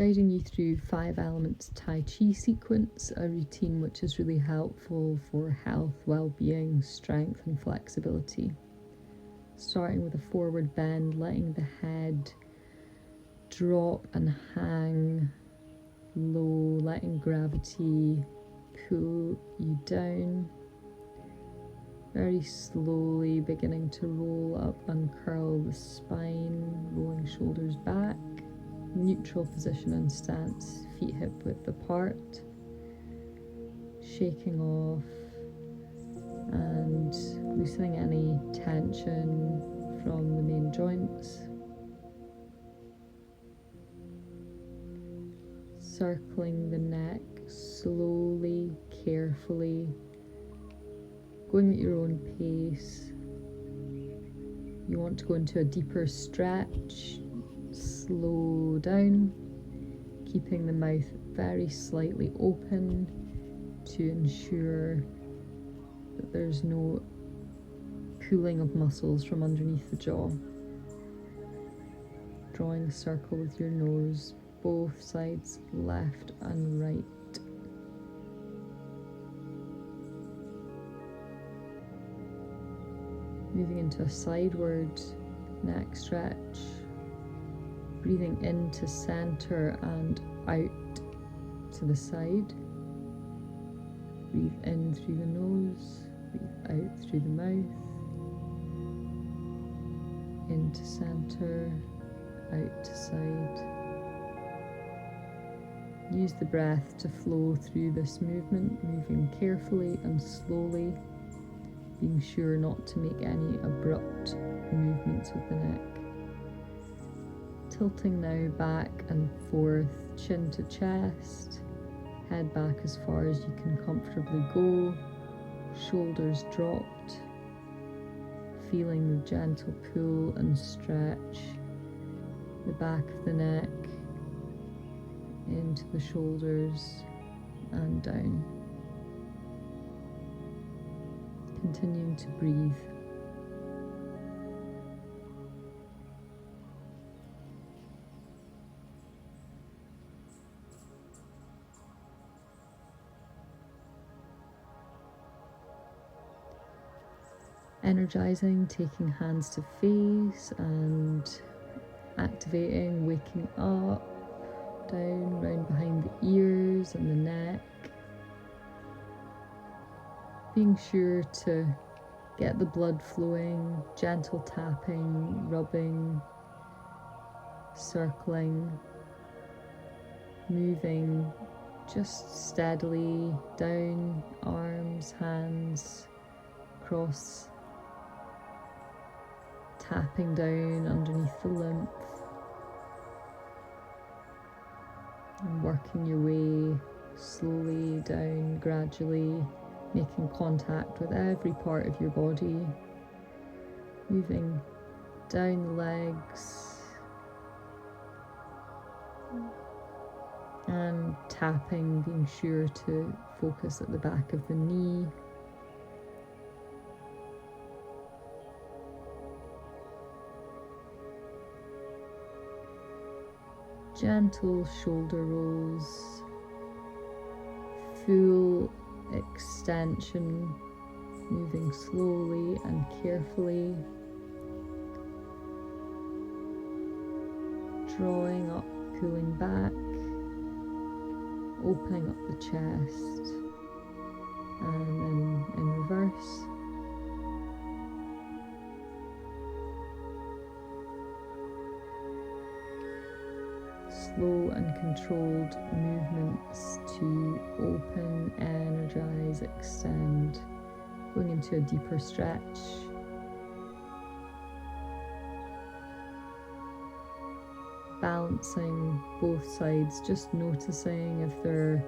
guiding you through 5 Elements Tai Chi Sequence, a routine which is really helpful for health, well-being, strength and flexibility. Starting with a forward bend, letting the head drop and hang low, letting gravity pull you down. Very slowly beginning to roll up and curl the spine, rolling shoulders back. Neutral position and stance, feet hip width apart. Shaking off and loosening any tension from the main joints. Circling the neck slowly, carefully, going at your own pace. You want to go into a deeper stretch. Slow down, keeping the mouth very slightly open to ensure that there's no pulling of muscles from underneath the jaw. Drawing a circle with your nose, both sides, left and right. Moving into a sideward neck stretch. Breathing into center and out to the side. Breathe in through the nose, breathe out through the mouth. Into center, out to side. Use the breath to flow through this movement, moving carefully and slowly, being sure not to make any abrupt movements with the neck. Tilting now back and forth, chin to chest, head back as far as you can comfortably go, shoulders dropped, feeling the gentle pull and stretch, the back of the neck, into the shoulders and down. Continuing to breathe. Energizing, taking hands to face and activating, waking up, down, round behind the ears and the neck. Being sure to get the blood flowing, gentle tapping, rubbing, circling, moving just steadily down, arms, hands, across, tapping down underneath the lymph and working your way slowly down, gradually making contact with every part of your body, moving down the legs and tapping, being sure to focus at the back of the knee. Gentle shoulder rolls, full extension, moving slowly and carefully, drawing up, pulling back, opening up the chest, and then in reverse. Slow and controlled movements to open, energize, extend, going into a deeper stretch. Balancing both sides, just noticing if there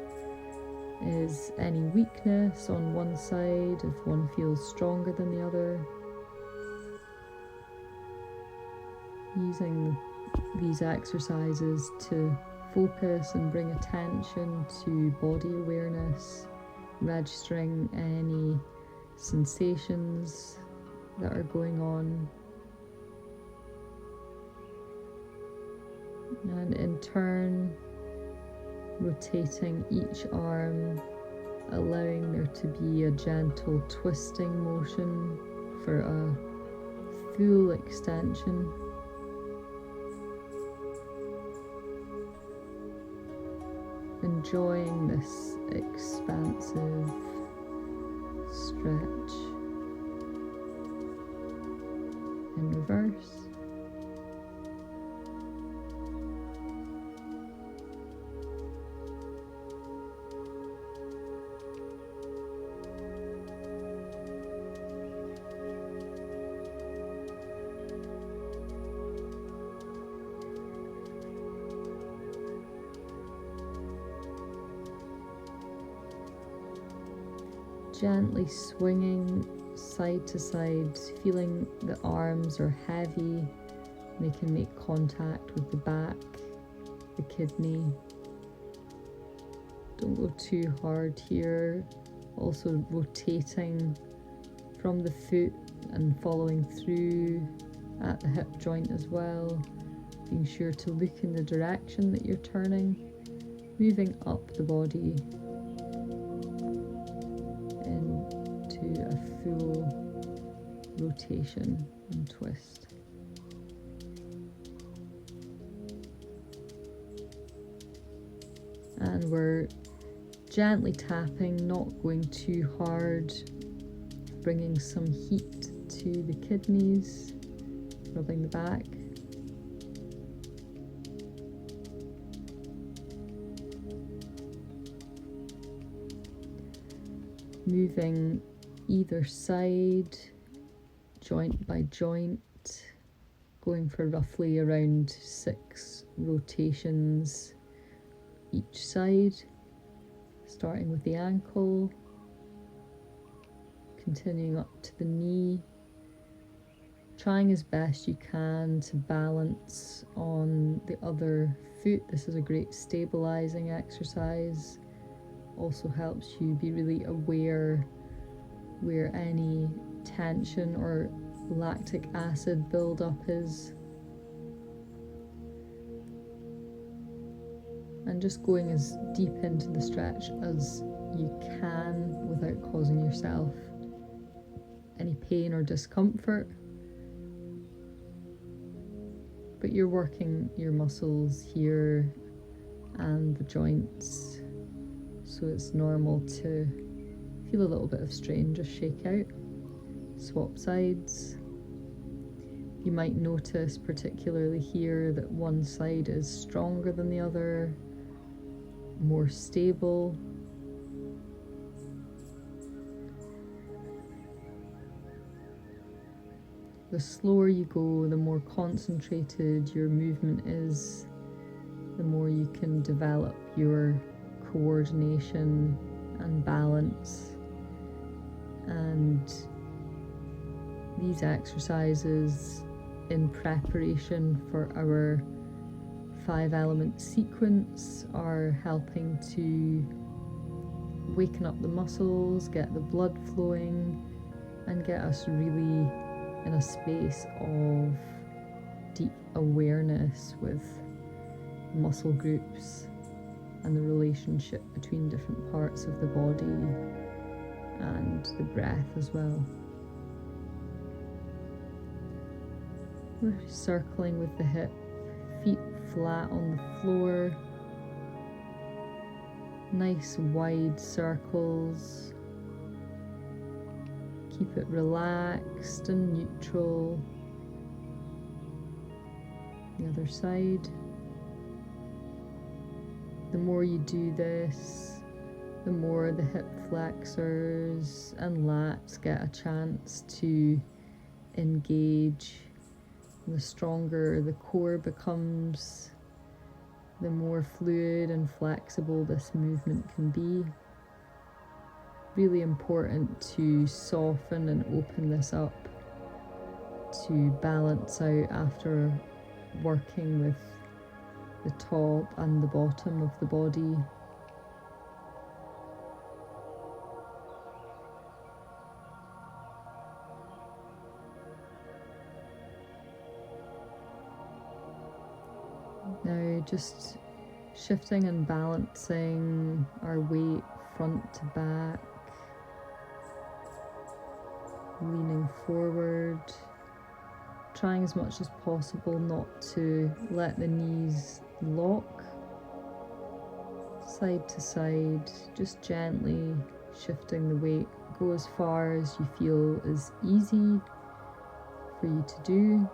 is any weakness on one side, if one feels stronger than the other. Using these exercises to focus and bring attention to body awareness, registering any sensations that are going on, and in turn rotating each arm, allowing there to be a gentle twisting motion for a full extension. Enjoying this expansive stretch in reverse. Gently swinging side to side, feeling the arms are heavy. They can make contact with the back, the kidney. Don't go too hard here. Also rotating from the foot and following through at the hip joint as well. Being sure to look in the direction that you're turning. Moving up the body into a full rotation and twist. And we're gently tapping, not going too hard, bringing some heat to the kidneys, rubbing the back. Moving either side, joint by joint, going for roughly around 6 rotations each side, starting with the ankle, continuing up to the knee, trying as best you can to balance on the other foot. This is a great stabilizing exercise. Also helps you be really aware where any tension or lactic acid buildup is. And just going as deep into the stretch as you can without causing yourself any pain or discomfort. But you're working your muscles here and the joints, so it's normal to feel a little bit of strain. Just shake out, swap sides. You might notice, particularly here, that one side is stronger than the other, more stable. The slower you go, the more concentrated your movement is, the more you can develop your coordination and balance. And these exercises in preparation for our 5-element sequence are helping to waken up the muscles, get the blood flowing, and get us really in a space of deep awareness with muscle groups and the relationship between different parts of the body and the breath as well. We're circling with the hip, feet flat on the floor, nice wide circles. Keep it relaxed and neutral. The other side. The more you do this, the more the hip flexors and lats get a chance to engage. The stronger the core becomes, the more fluid and flexible this movement can be. Really important to soften and open this up, to balance out after working with the top and the bottom of the body. Now just Shifting and balancing our weight front to back, leaning forward, trying as much as possible not to let the knees lock. Side to side, just gently shifting the weight. Go as far as you feel is easy for you to do.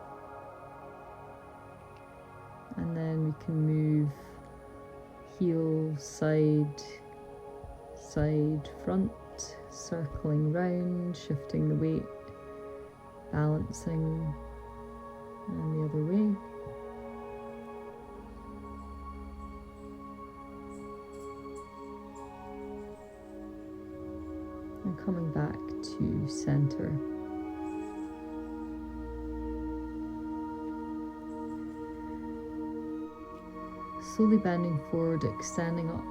And then we can move heel, side, side, front, circling round, shifting the weight, balancing, and the other way. And coming back to center. Slowly bending forward, extending up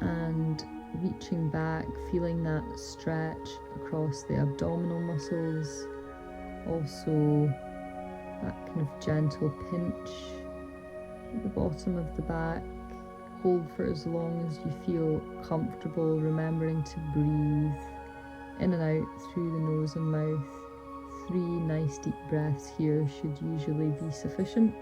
and reaching back, feeling that stretch across the abdominal muscles. Also that kind of gentle pinch at the bottom of the back. Hold for as long as you feel comfortable, remembering to breathe in and out through the nose and mouth. 3 nice deep breaths here should usually be sufficient.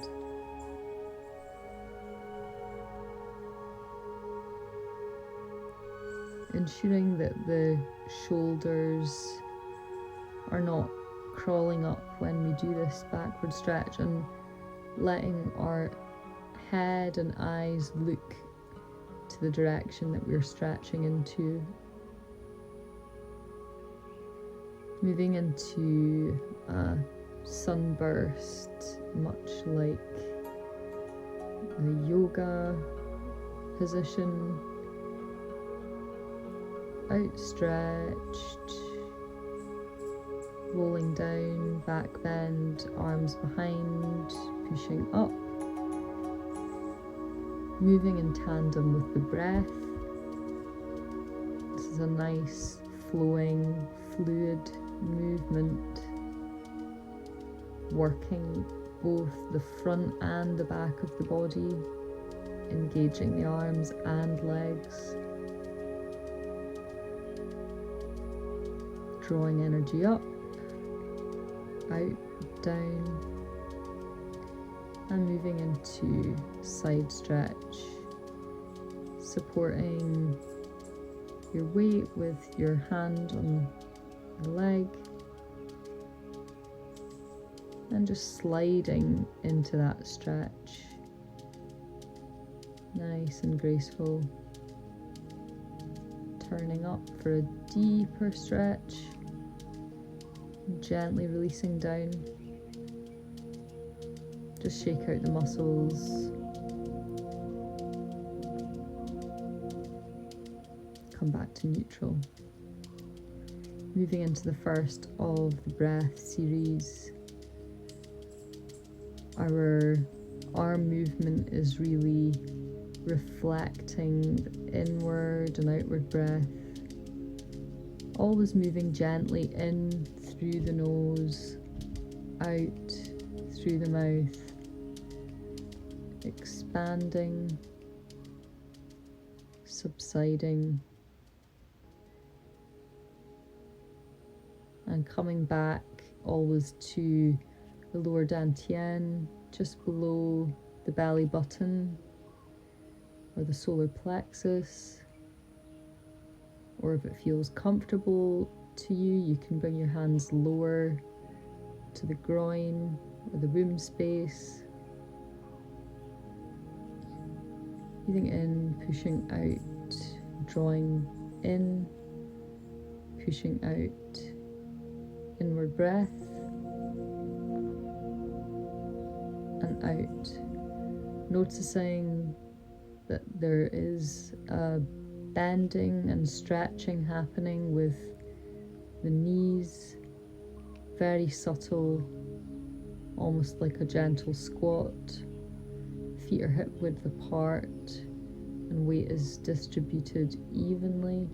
Ensuring that the shoulders are not crawling up when we do this backward stretch, and letting our head and eyes look to the direction that we're stretching into. Moving into a sunburst, much like the yoga position. Outstretched, rolling down, back bend, arms behind, pushing up. Moving in tandem with the breath. This is a nice flowing, fluid movement, working both the front and the back of the body, engaging the arms and legs. Drawing energy up, out, down, and moving into side stretch, supporting your weight with your hand on the leg, and just sliding into that stretch, nice and graceful. Turning up for a deeper stretch, gently releasing down. Just shake out the muscles. Come back to neutral. Moving into the first of the breath series. Our arm movement is really reflecting the inward and outward breath. Always moving gently in through the nose, out through the mouth, expanding, subsiding, and coming back always to the lower dantian, just below the belly button or the solar plexus. Or if it feels comfortable to you, you can bring your hands lower to the groin or the womb space. Breathing in, pushing out, drawing in, pushing out, inward breath, and out. Noticing that there is a bending and stretching happening with the knees, very subtle, almost like a gentle squat. Feet are hip width apart and weight is distributed evenly,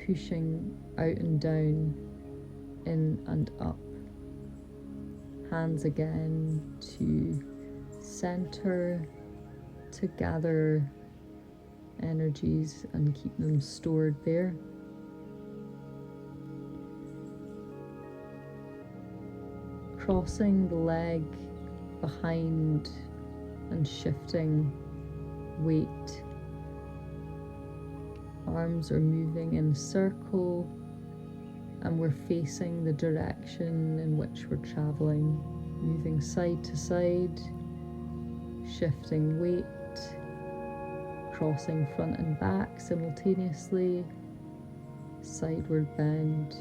pushing out and down, in and up. Hands again to center, to gather energies and keep them stored there. Crossing the leg behind and shifting weight. Arms are moving in a circle and we're facing the direction in which we're traveling, moving side to side, shifting weight, crossing front and back simultaneously, sideward bend.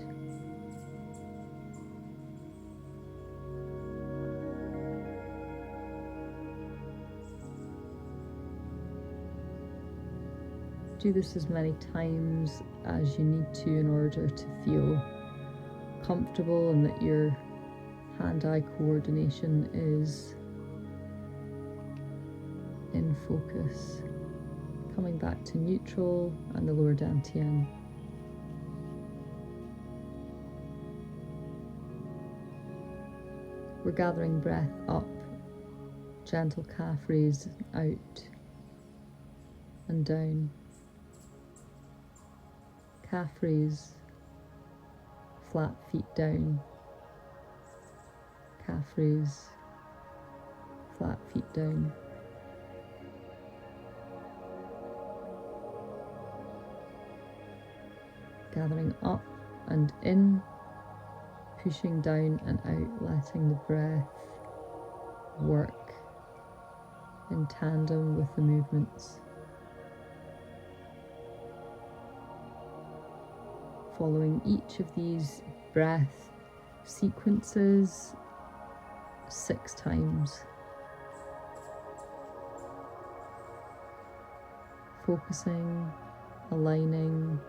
Do this as many times as you need to in order to feel comfortable and that your hand-eye coordination is in focus. Coming back to neutral and the lower dantian. We're gathering breath up, gentle calf raise out and down. Calf raise, flat feet down. Calf raise, flat feet down. Gathering up and in, pushing down and out, letting the breath work in tandem with the movements. Following each of these breath sequences 6 times. Focusing, aligning,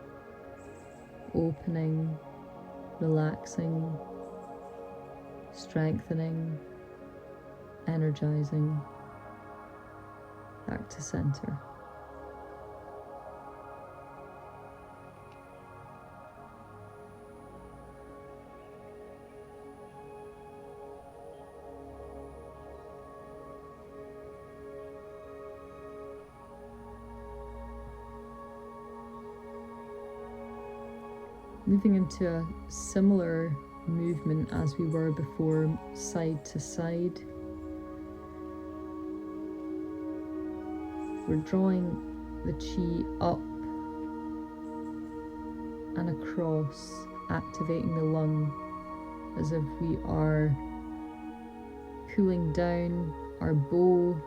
opening, relaxing, strengthening, energizing, back to center. Moving into a similar movement as we were before, side to side. We're drawing the chi up and across, activating the lung as if we are pulling down our bow,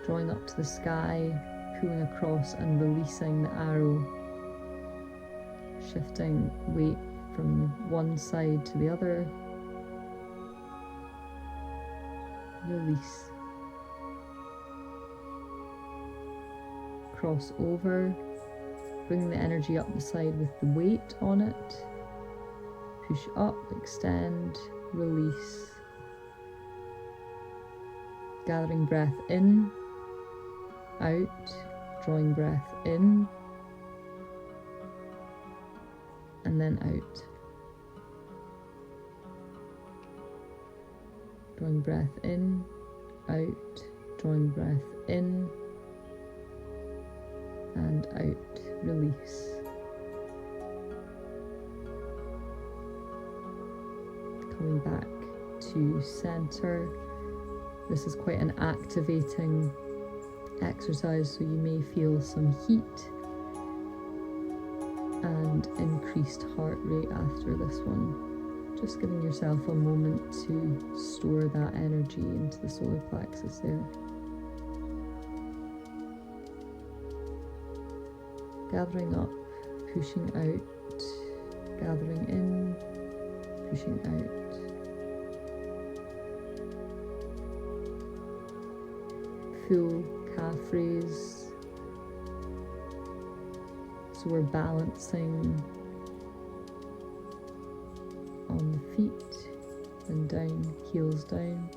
drawing up to the sky, pulling across and releasing the arrow. Shifting weight from one side to the other. Release. Cross over. Bring the energy up the side with the weight on it. Push up, extend, release. Gathering breath in, out, drawing breath in, and then out. Drawing breath in, out, drawing breath in, and out, release. Coming back to center. This is quite an activating exercise, so you may feel some heat and increased heart rate after this one. Just giving yourself a moment to store that energy into the solar plexus there. Gathering up, pushing out, gathering in, pushing out. Full calf raise. So we're balancing on the feet and down, heels down.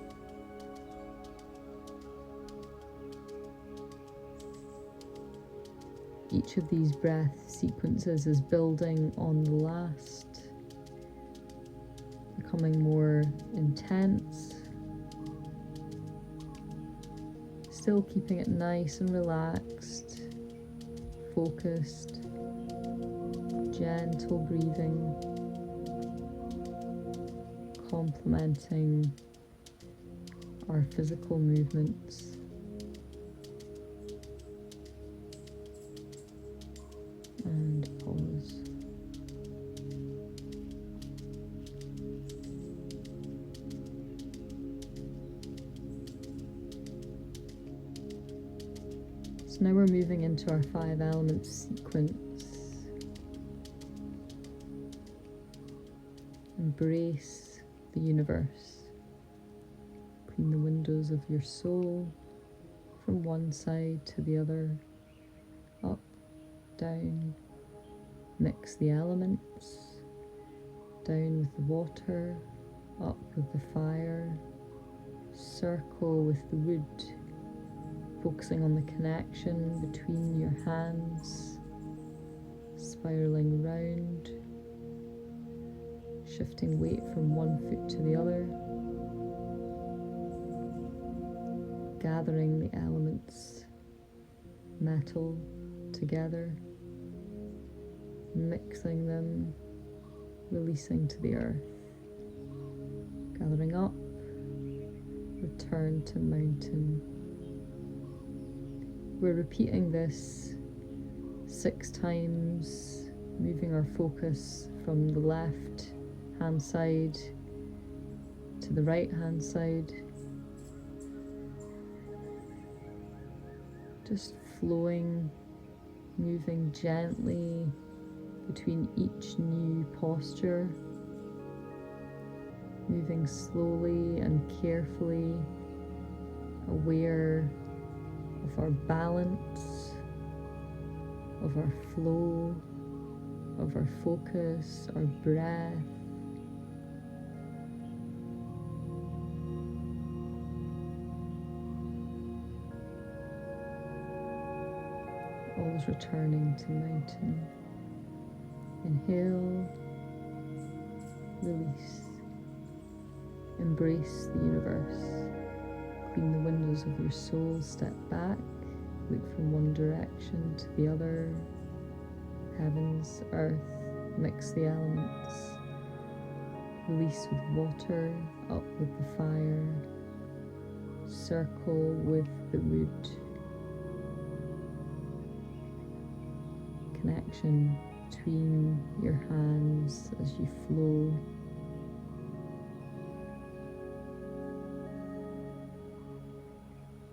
Each of these breath sequences is building on the last, becoming more intense. Still keeping it nice and relaxed, focused, gentle breathing, complementing our physical movements. And pause. So now we're moving into our 5 elements sequence. Embrace the universe. Clean the windows of your soul from one side to the other, up, down. Mix the elements, down with the water, up with the fire, circle with the wood, focusing on the connection between your hands, spiraling round, shifting weight from one foot to the other, gathering the elements, metal, together, mixing them, releasing to the earth, gathering up, return to mountain. We're repeating this 6 times, moving our focus from the left hand side to the right hand side, just flowing, moving gently between each new posture, moving slowly and carefully, aware of our balance, of our flow, of our focus, our breath. Always returning to mountain. Inhale, release. Embrace the universe. Clean the windows of your soul, step back, look from one direction to the other. Heavens, earth, mix the elements. Release with water, up with the fire. Circle with the wood. Connection between your hands as you flow.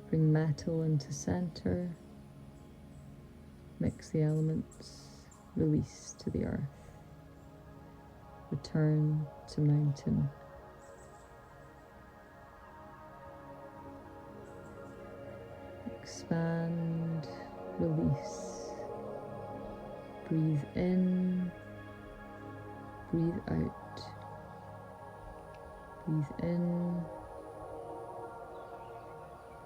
Bring metal into center. Mix the elements. Release to the earth. Return to mountain. Expand, release. Breathe in, breathe out. Breathe in,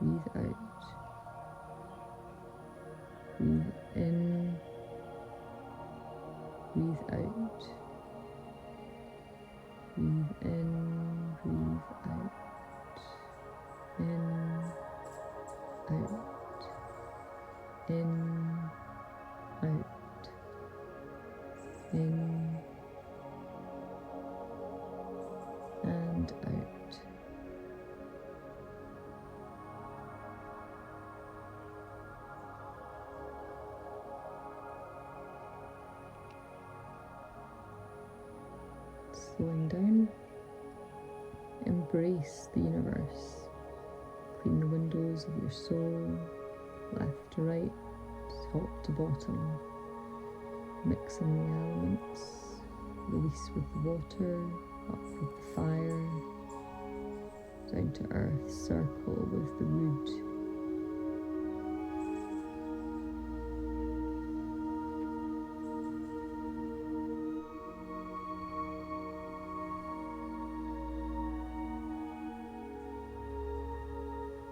breathe out. Breathe in, breathe out. Breathe in, breathe out. In, out. In, out. In and out. Slowing down, embrace the universe. Clean the windows of your soul, left to right, top to bottom. Mixing the elements, release with the water, up with the fire, down to earth, circle with the wood.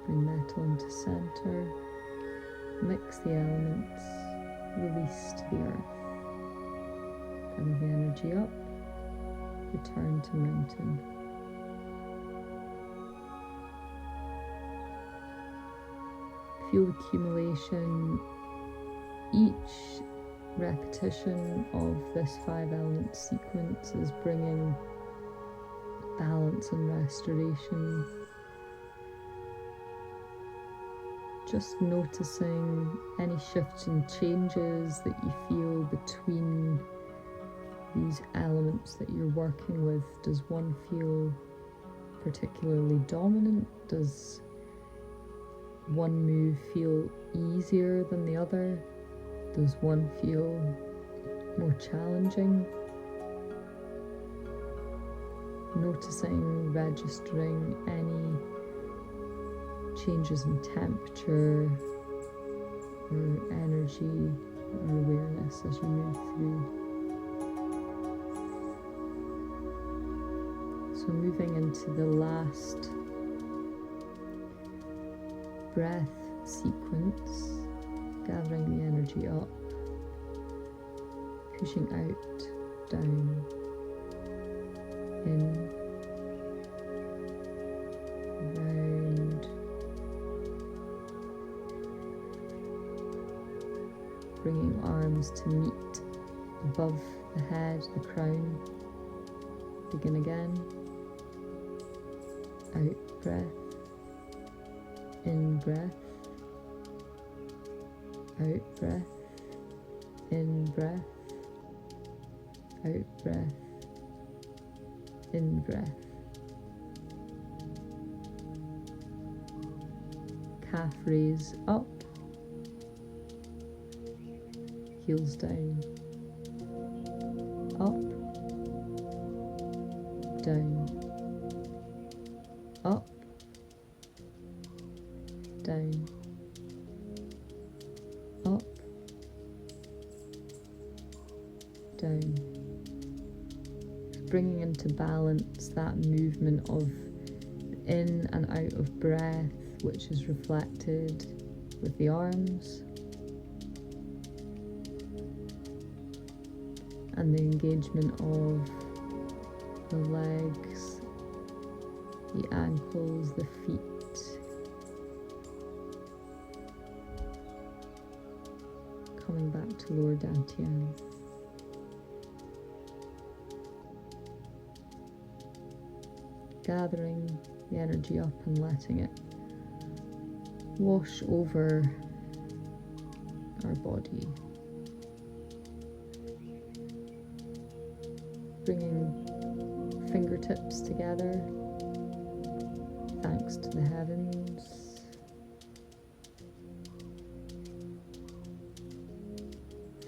Bring metal into center, mix the elements, release to the earth. Gather the energy up, return to mountain. Feel the accumulation. Each repetition of this 5 element sequence is bringing balance and restoration. Just noticing any shifts and changes that you feel between these elements that you're working with. Does one feel particularly dominant? Does one move feel easier than the other? Does one feel more challenging? Noticing, registering any changes in temperature or energy or awareness as you move through. So moving into the last breath sequence, gathering the energy up, pushing out, down, in, round, bringing arms to meet above the head, the crown. Begin again. Out breath, in breath, out breath, in breath, out breath, in breath. Calf raise up, heels down, up, down, up, down, up, down. Bringing into balance that movement of in and out of breath, which is reflected with the arms, and the engagement of the legs, the ankles, the feet. Coming back to lower dantian. Gathering the energy up and letting it wash over our body. Bringing fingertips together, thanks to the heavens.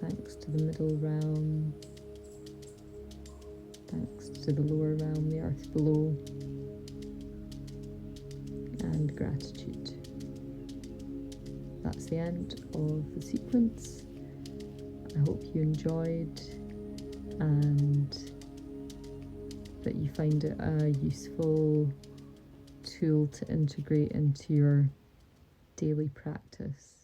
Thanks to the middle realm. Thanks to the lower realm, the earth below. And gratitude. That's the end of the sequence. I hope you enjoyed and that you find it a useful tool to integrate into your daily practice.